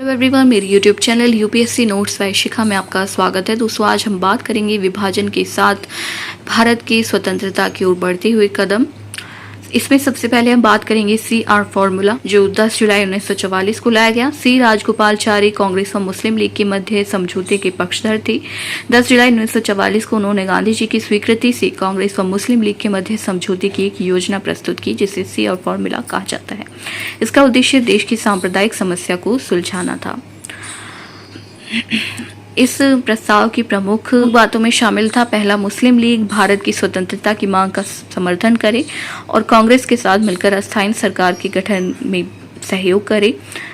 Hello everyone, मेरी YouTube channel UPSC notes by Shikha में आपका स्वागत है। दोस्तों, आज हम बात करेंगे विभाजन के साथ भारत की स्वतंत्रता की ओर बढ़ते हुए कदम। इसमें सबसे पहले हम बात करेंगे CR फॉर्मूला, जो 10 जुलाई 1944 को लाया गया। C राजगोपालचारी कांग्रेस और मुस्लिम लीग के मध्य समझौते के पक्षधर थे। 10 जुलाई 1944 को उन्होंने गांधी जी की स्वीकृति से कांग्रेस और मुस्लिम लीग के मध्य समझौते की एक योजना प्रस्तुत की, जिसे CR फॉर्मूला कहा जाता है। इसका उद्देश्य देश की सांप्रदायिक समस्या को सुलझाना था। इस प्रस्ताव की प्रमुख बातों में शामिल था, पहला, मुस्लिम लीग भारत की स्वतंत्रता की मांग का समर्थन करे और कांग्रेस के साथ मिलकर अस्थायी सरकार के गठन में सहयोग करे।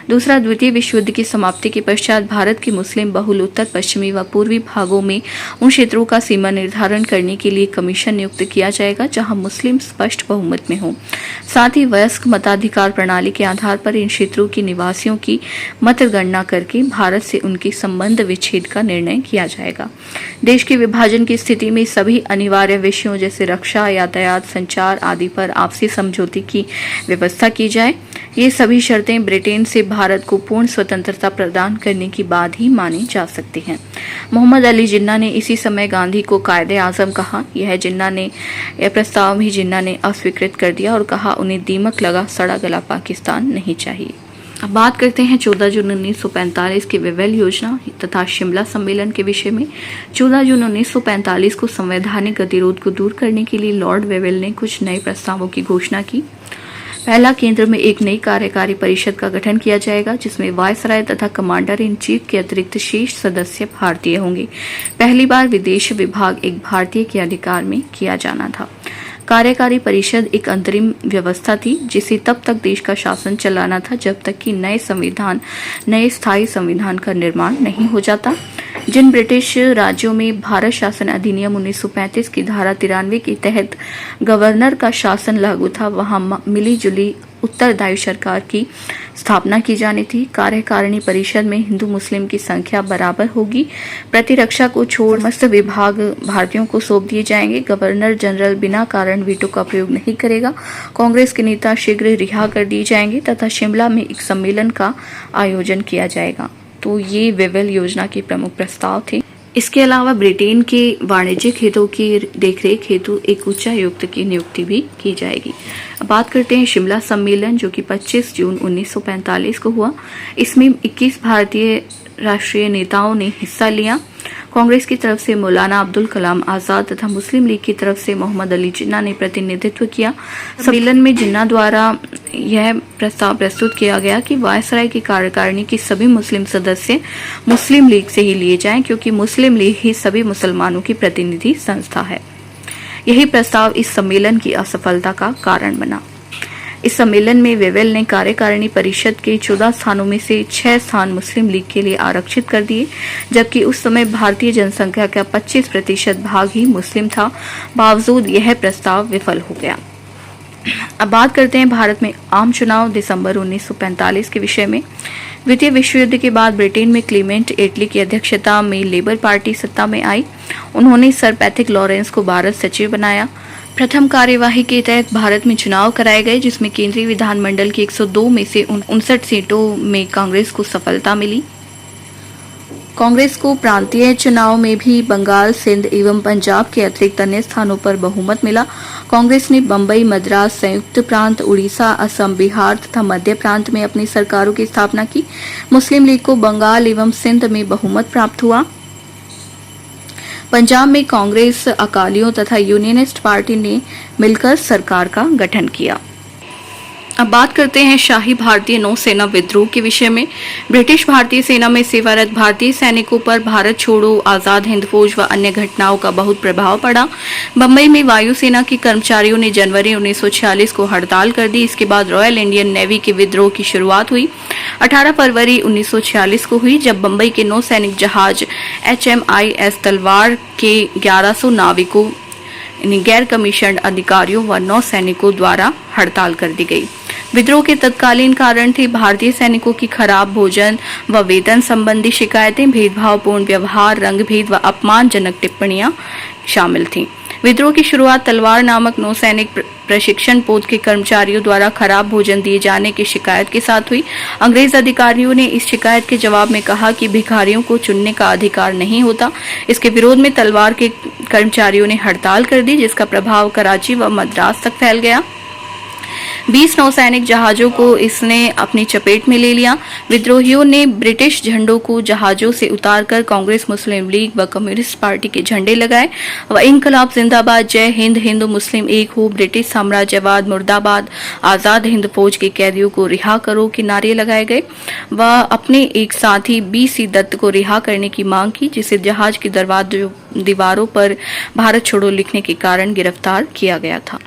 दूसरा, द्वितीय विश्व युद्ध की समाप्ति के पश्चात भारत के मुस्लिम बहुल उत्तर पश्चिमी व पूर्वी भागों में उन क्षेत्रों का सीमा निर्धारण करने के लिए कमीशन नियुक्त किया जाएगा जहां मुस्लिम स्पष्ट बहुमत में हो। साथ ही वयस्क मताधिकार प्रणाली के आधार पर इन क्षेत्रों के निवासियों की मतगणना करके भारत से उनकी संबंध विच्छेद का निर्णय किया जाएगा। देश के विभाजन की स्थिति में सभी अनिवार्य विषयों जैसे रक्षा, यातायात, संचार आदि पर आपसी समझौते की व्यवस्था की जाए। ये सभी शर्तें ब्रिटेन से भारत को पूर्ण स्वतंत्रता प्रदान करने के बाद ही मानी जा सकती हैं। मोहम्मद अली जिन्ना ने इसी समय गांधी को कायदे आजम कहा। यह प्रस्ताव भी जिन्ना ने अस्वीकृत कर दिया और कहा उन्हें दीमक लगा सड़ा गला पाकिस्तान नहीं चाहिए। अब बात करते हैं 14 जून 1945 के वेवेल योजना तथा शिमला सम्मेलन के विषय में। 14 जून 1945 को संवैधानिक गतिरोध को दूर करने के लिए लॉर्ड वेवेल ने कुछ नए प्रस्तावों की घोषणा की। पहला, केंद्र में एक नई कार्यकारी परिषद का गठन किया जाएगा जिसमें वायसराय तथा कमांडर इन चीफ के अतिरिक्त शेष सदस्य भारतीय होंगे। पहली बार विदेश विभाग एक भारतीय के अधिकार में किया जाना था। कार्यकारी परिषद एक अंतरिम व्यवस्था थी जिसे तब तक देश का शासन चलाना था जब तक कि नए स्थायी संविधान का निर्माण नहीं हो जाता। जिन ब्रिटिश राज्यों में भारत शासन अधिनियम 1935 की धारा 93 के तहत गवर्नर का शासन लागू था, वहां मिली जुली उत्तरदायी सरकार की स्थापना की जानी थी। कार्यकारिणी परिषद में हिंदू मुस्लिम की संख्या बराबर होगी। प्रतिरक्षा को छोड़ समस्त विभाग भारतीयों को सौंप दिए जाएंगे। गवर्नर जनरल बिना कारण वीटो का प्रयोग नहीं करेगा। कांग्रेस के नेता शीघ्र रिहा कर दिए जाएंगे तथा शिमला में एक सम्मेलन का आयोजन किया जाएगा। तो ये वेवेल योजना के प्रमुख प्रस्ताव थे। इसके अलावा ब्रिटेन के वाणिज्यिक हितों की देखरेख हेतु एक उच्चायुक्त की नियुक्ति भी की जाएगी। अब बात करते हैं शिमला सम्मेलन, जो कि 25 जून 1945 को हुआ। इसमें 21 भारतीय राष्ट्रीय नेताओं ने हिस्सा लिया। कांग्रेस की तरफ से मौलाना अब्दुल कलाम आजाद तथा मुस्लिम लीग की तरफ से मोहम्मद अली जिन्ना ने प्रतिनिधित्व किया। सम्मेलन में जिन्ना द्वारा यह प्रस्ताव प्रस्तुत किया गया कि वायसराय की कार्यकारिणी के सभी मुस्लिम सदस्य मुस्लिम लीग से ही लिए जाएं, क्योंकि मुस्लिम लीग ही सभी मुसलमानों की प्रतिनिधि संस्था है। यही प्रस्ताव इस सम्मेलन की असफलता का कारण बना। इस सम्मेलन में वेवेल ने कार्यकारिणी परिषद के 14 स्थानों में से 6 स्थान मुस्लिम लीग के लिए आरक्षित कर दिए, जबकि उस समय भारतीय जनसंख्या का 25% भाग ही मुस्लिम था। बावजूद यह प्रस्ताव विफल हो गया। अब बात करते हैं भारत में आम चुनाव दिसंबर 1945 के विषय में। द्वितीय विश्व युद्ध के बाद ब्रिटेन में क्लीमेंट एटली की अध्यक्षता में लेबर पार्टी सत्ता में आई। उन्होंने सर पैथिक लॉरेंस को भारत सचिव बनाया। प्रथम कार्यवाही के तहत भारत में चुनाव कराए गए, जिसमें केंद्रीय विधानमंडल की 102 में से 59 सीटों में कांग्रेस को सफलता मिली। कांग्रेस को प्रांतीय चुनाव में भी बंगाल, सिंध एवं पंजाब के अतिरिक्त अन्य स्थानों पर बहुमत मिला। कांग्रेस ने बम्बई, मद्रास, संयुक्त प्रांत, उड़ीसा, असम, बिहार तथा मध्य प्रांत में अपनी सरकारों की स्थापना की। मुस्लिम लीग को बंगाल एवं सिंध में बहुमत प्राप्त हुआ। पंजाब में कांग्रेस, अकालियों तथा यूनियनिस्ट पार्टी ने मिलकर सरकार का गठन किया। अब बात करते हैं शाही भारतीय नौसेना विद्रोह के विषय में। ब्रिटिश भारतीय सेना में सेवारत भारतीय सैनिकों पर भारत छोड़ो, आजाद हिंद फौज व अन्य घटनाओं का बहुत प्रभाव पड़ा। बम्बई में वायुसेना के कर्मचारियों ने जनवरी 1946 को हड़ताल कर दी। इसके बाद रॉयल इंडियन नेवी के विद्रोह की शुरुआत हुई। 18 फरवरी 1946 को हुई, जब बम्बई के नौसैनिक जहाज HMIS तलवार के 1100 नाविकों, गैर कमीशन अधिकारियों व नौसैनिकों द्वारा हड़ताल कर दी गई। विद्रोह के तत्कालीन कारण थे भारतीय सैनिकों की खराब भोजन व वेतन संबंधी शिकायतें, भेदभावपूर्ण व्यवहार, रंगभेद व अपमानजनक टिप्पणियां शामिल थीं। विद्रोह की शुरुआत तलवार नामक नौसैनिक प्रशिक्षण पोत के कर्मचारियों द्वारा खराब भोजन दिए जाने की शिकायत के साथ हुई। अंग्रेज अधिकारियों ने इस शिकायत के जवाब में कहा कि भिखारियों को चुनने का अधिकार नहीं होता। इसके विरोध में तलवार के कर्मचारियों ने हड़ताल कर दी, जिसका प्रभाव कराची व मद्रास तक फैल गया। 20 नौसैनिक जहाजों को इसने अपनी चपेट में ले लिया। विद्रोहियों ने ब्रिटिश झंडों को जहाजों से उतारकर कांग्रेस, मुस्लिम लीग व कम्युनिस्ट पार्टी के झंडे लगाए व इनकलाब जिंदाबाद, जय हिंद, हिंदू मुस्लिम एक हो, ब्रिटिश साम्राज्यवाद मुर्दाबाद, आजाद हिंद फौज के कैदियों को रिहा करो के नारे लगाए गए व अपने एक साथी BC दत्त को रिहा करने की मांग की, जिसे जहाज की दीवारों पर भारत छोड़ो लिखने के कारण गिरफ्तार किया गया था।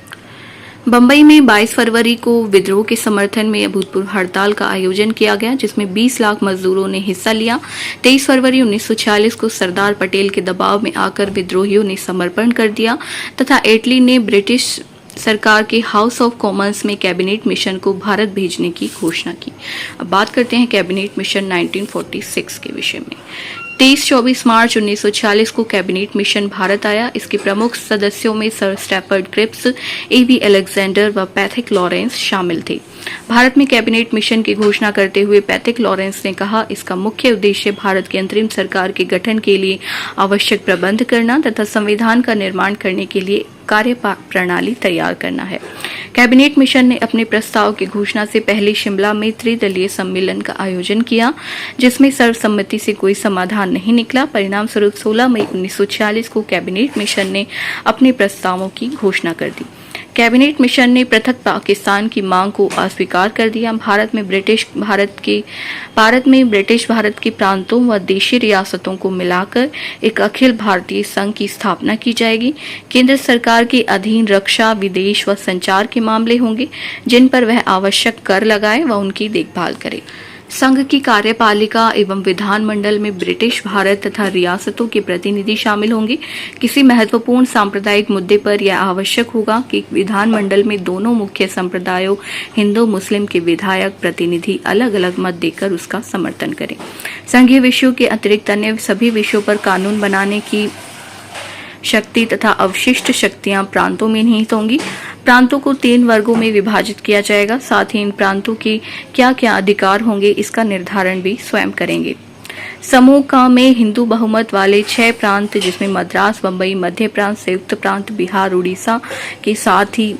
बंबई में 22 फरवरी को विद्रोह के समर्थन में अभूतपूर्व हड़ताल का आयोजन किया गया, जिसमें 20 लाख मजदूरों ने हिस्सा लिया। 23 फरवरी 1946 को सरदार पटेल के दबाव में आकर विद्रोहियों ने समर्पण कर दिया तथा एटली ने ब्रिटिश सरकार के हाउस ऑफ कॉमन्स में कैबिनेट मिशन को भारत भेजने की घोषणा की। अब बात करते हैं कैबिनेट मिशन 1946 के विषय में। 23-24 मार्च 1946 को कैबिनेट मिशन भारत आया। इसके प्रमुख सदस्यों में sir Stafford Cripps, A.V. Alexander व पैथिक लॉरेंस शामिल थे। भारत में कैबिनेट मिशन की घोषणा करते हुए पैथिक लॉरेंस ने कहा, इसका मुख्य उद्देश्य भारत की अंतरिम सरकार के गठन के लिए आवश्यक प्रबंध करना तथा संविधान का निर्माण करने के लिए कार्य प्रणाली तैयार करना है। कैबिनेट मिशन ने अपने प्रस्ताव की घोषणा से पहले शिमला में त्रिदलीय सम्मेलन का आयोजन किया, जिसमें सर्वसम्मति से कोई समाधान नहीं निकला। परिणाम स्वरूप 16 मई 1946 को कैबिनेट मिशन ने अपने प्रस्तावों की घोषणा कर दी। कैबिनेट मिशन ने पृथक पाकिस्तान की मांग को अस्वीकार कर दिया। भारत में ब्रिटिश भारत के प्रांतों व देशी रियासतों को मिलाकर एक अखिल भारतीय संघ की स्थापना की जाएगी। केंद्र सरकार के अधीन रक्षा, विदेश व संचार के मामले होंगे, जिन पर वह आवश्यक कर लगाए व उनकी देखभाल करे। संघ की कार्यपालिका एवं विधानमंडल में ब्रिटिश भारत तथा रियासतों के प्रतिनिधि शामिल होंगे। किसी महत्वपूर्ण सांप्रदायिक मुद्दे पर यह आवश्यक होगा कि विधानमंडल में दोनों मुख्य संप्रदायों हिंदू मुस्लिम के विधायक प्रतिनिधि अलग अलग मत देकर उसका समर्थन करें। संघीय विषयों के अतिरिक्त अन्य सभी विषयों पर कानून बनाने की शक्ति तथा अवशिष्ट शक्तियां प्रांतों में निहित होंगी। प्रांतों को 3 वर्गों में विभाजित किया जाएगा। साथ ही इन प्रांतों के क्या क्या अधिकार होंगे, इसका निर्धारण भी स्वयं करेंगे। समूह क में हिंदू बहुमत वाले 6 प्रांत, जिसमें मद्रास, बंबई, मध्य प्रांत, संयुक्त प्रांत, बिहार, उड़ीसा के साथ ही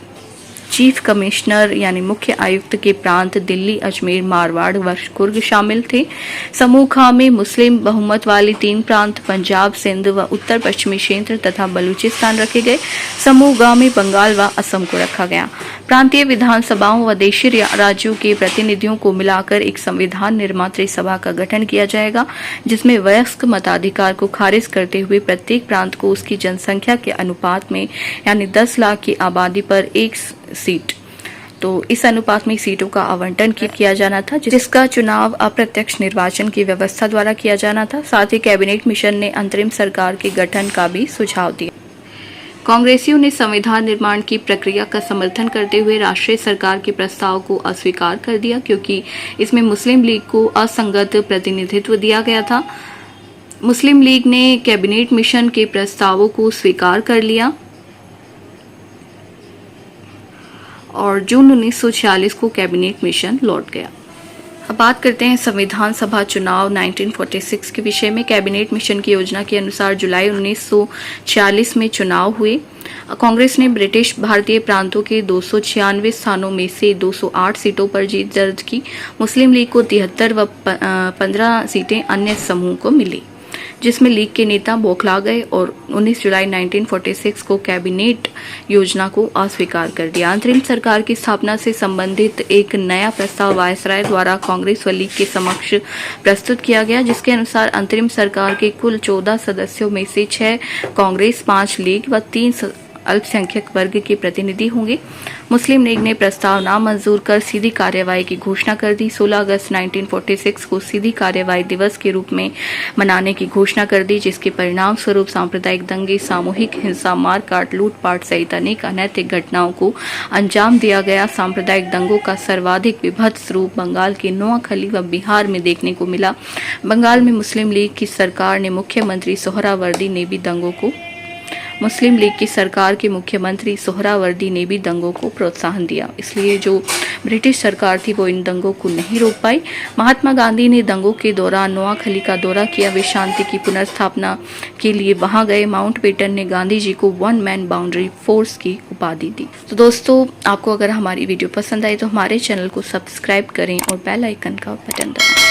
चीफ कमिश्नर यानी मुख्य आयुक्त के प्रांत दिल्ली, अजमेर, मारवाड़ व कुर्ग शामिल थे। समूह ख में मुस्लिम बहुमत वाले 3 प्रांत पंजाब, सिंध व उत्तर पश्चिमी क्षेत्र तथा बलूचिस्तान रखे गए। समूह ग में बंगाल व असम को रखा गया। प्रांतीय विधानसभाओं व देशी राज्यों के प्रतिनिधियों को मिलाकर एक संविधान निर्मात्री सभा का गठन किया जाएगा, जिसमें वयस्क मताधिकार को खारिज करते हुए प्रत्येक प्रांत को उसकी जनसंख्या के अनुपात में यानी 10 लाख की आबादी पर 1 सीट, तो इस अनुपात में सीटों का आवंटन किया जाना था, जिसका चुनाव अप्रत्यक्ष निर्वाचन की व्यवस्था द्वारा किया जाना था। साथ ही कैबिनेट मिशन ने अंतरिम सरकार के गठन का भी सुझाव दिया। कांग्रेसियों ने संविधान निर्माण की प्रक्रिया का समर्थन करते हुए राष्ट्रीय सरकार के प्रस्ताव को अस्वीकार कर दिया, क्योंकि इसमें मुस्लिम लीग को असंगत प्रतिनिधित्व दिया गया था। मुस्लिम लीग ने कैबिनेट मिशन के प्रस्तावों को स्वीकार कर लिया और जून 1946 को कैबिनेट मिशन लौट गया। अब बात करते हैं संविधान सभा चुनाव 1946 के विषय में। कैबिनेट मिशन की योजना के अनुसार जुलाई 1946 में चुनाव हुए। कांग्रेस ने ब्रिटिश भारतीय प्रांतों के 296 स्थानों में से 208 सीटों पर जीत दर्ज की। मुस्लिम लीग को 73 व 15 सीटें अन्य समूह को मिली, जिसमें लीग के नेता बौखला गए और 19 जुलाई 1946 को कैबिनेट योजना को अस्वीकार कर दिया। अंतरिम सरकार की स्थापना से संबंधित एक नया प्रस्ताव वायसराय द्वारा कांग्रेस व लीग के समक्ष प्रस्तुत किया गया, जिसके अनुसार अंतरिम सरकार के कुल 14 सदस्यों में से 6 कांग्रेस, 5 लीग व 3 अल्पसंख्यक वर्ग के प्रतिनिधि होंगे। मुस्लिम लीग ने प्रस्ताव नामंजूर कर सीधी कार्यवाही की घोषणा कर दी। 16 अगस्त 1946 को सीधी कार्यवाही दिवस के रूप में मनाने की घोषणा कर दी, जिसके परिणाम स्वरूप सांप्रदायिक दंगे, सामूहिक हिंसा, मारकाट, लूटपाट सहित अनेक अनैतिक घटनाओं को अंजाम दिया गया। सांप्रदायिक दंगों का सर्वाधिक विभत्स रूप बंगाल के नोआखली व बिहार में देखने को मिला। बंगाल में मुस्लिम लीग की सरकार के मुख्यमंत्री सोहरावर्दी ने भी दंगों को प्रोत्साहन दिया, इसलिए जो ब्रिटिश सरकार थी वो इन दंगों को नहीं रोक पाई। महात्मा गांधी ने दंगों के दौरान नोआखली का दौरा किया। वे शांति की पुनर्स्थापना के लिए वहां गए। माउंटबेटन ने गांधी जी को वन मैन बाउंड्री फोर्स की उपाधि दी। तो दोस्तों, आपको अगर हमारी वीडियो पसंद आई तो हमारे चैनल को सब्सक्राइब करें और बेल आइकन का बटन दबाएं।